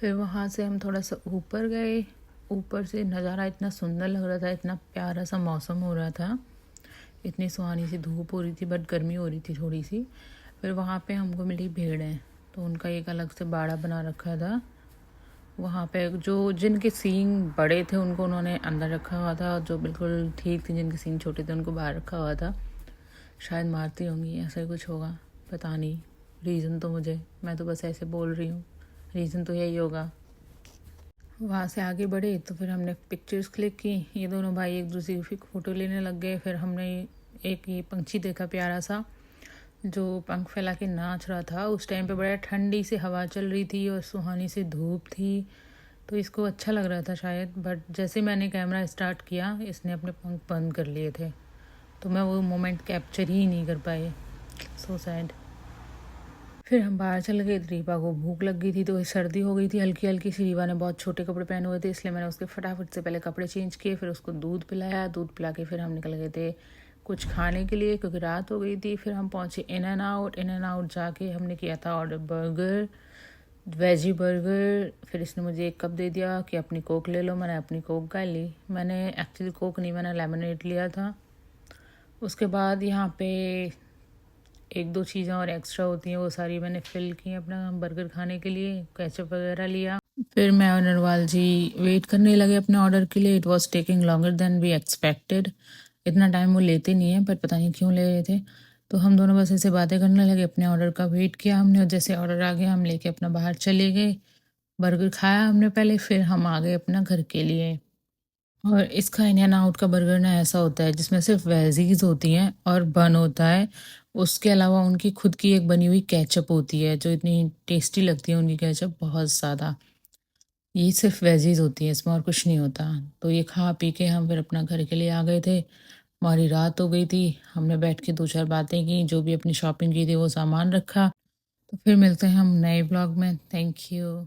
फिर वहाँ से हम थोड़ा सा ऊपर गए। ऊपर से नज़ारा इतना सुंदर लग रहा था, इतना प्यारा सा मौसम हो रहा था, इतनी सुहानी सी धूप हो रही थी, बट गर्मी हो रही थी थोड़ी सी। फिर वहाँ पे हमको मिली भेड़ें, तो उनका एक अलग से बाड़ा बना रखा था। वहाँ पे जो जिनके सींग बड़े थे उनको उन्होंने अंदर रखा हुआ था, जो बिल्कुल ठीक थे जिनके सींग छोटे थे उनको बाहर रखा हुआ था। शायद मारती होंगी, ऐसा ही कुछ होगा, पता नहीं रीज़न तो मैं तो बस ऐसे बोल रही हूँ, रीज़न तो यही होगा। वहाँ से आगे बढ़े तो फिर हमने पिक्चर्स क्लिक की। ये दोनों भाई एक दूसरे की फ़ोटो लेने लग गए। फिर हमने एक ये पंछी देखा प्यारा सा, जो पंख फैला के नाच रहा था। उस टाइम पे बड़ा ठंडी सी हवा चल रही थी और सुहानी सी धूप थी, तो इसको अच्छा लग रहा था शायद। बट जैसे मैंने कैमरा स्टार्ट किया, इसने अपने पंख बंद कर लिए थे, तो मैं वो मोमेंट कैप्चर ही नहीं कर पाई। So sad. फिर हम बाहर चले गए। रीवा को भूख लग गई थी, तो सर्दी हो गई थी हल्की हल्की सी। रीवा ने बहुत छोटे कपड़े पहने हुए थे, इसलिए मैंने उसके फटाफट से पहले कपड़े चेंज किए, फिर उसको दूध पिलाया। दूध पिला के फिर हम निकल गए थे कुछ खाने के लिए, क्योंकि रात हो गई थी। फिर हम पहुँचे in and out. In and out जाके हमने किया था ऑर्डर बर्गर, वेजी बर्गर। फिर इसने मुझे एक कप दे दिया कि अपनी कोक ले लो। मैंने अपनी कोक का ली। मैंने एक्चुअली कोक नहीं, मैंने लेमनेड लिया था। उसके बाद यहाँ पे एक दो चीज़ें और एक्स्ट्रा होती हैं, वो सारी मैंने फिल की अपना बर्गर खाने के लिए। केचप वगैरह लिया। फिर मैं और नरवाल जी वेट करने लगे अपने ऑर्डर के लिए। It was taking longer than we expected. इतना टाइम वो लेते नहीं है, पर पता नहीं क्यों ले रहे थे। तो हम दोनों बस ऐसे बातें करने लगे, अपने ऑर्डर का वेट किया हमने, और जैसे ऑर्डर आ गया हम लेके अपना बाहर चले गए। बर्गर खाया हमने पहले, फिर हम आ गए अपना घर के लिए। और इसका इन एंड आउट का बर्गर ना ऐसा होता है जिसमें सिर्फ वेजीज होती हैं और बन होता है। उसके अलावा उनकी खुद की एक बनी हुई केचप होती है, जो इतनी टेस्टी लगती है उनकी केचप, बहुत ज़्यादा। ये सिर्फ वेजीज होती है, इसमें और कुछ नहीं होता। तो ये खा पी के हम फिर अपना घर के लिए आ गए थे। हमारी रात हो गई थी। हमने बैठ के दो चार बातें की, जो भी अपनी शॉपिंग की थी वो सामान रखा। तो फिर मिलते हैं हम नए ब्लॉग में। Thank you.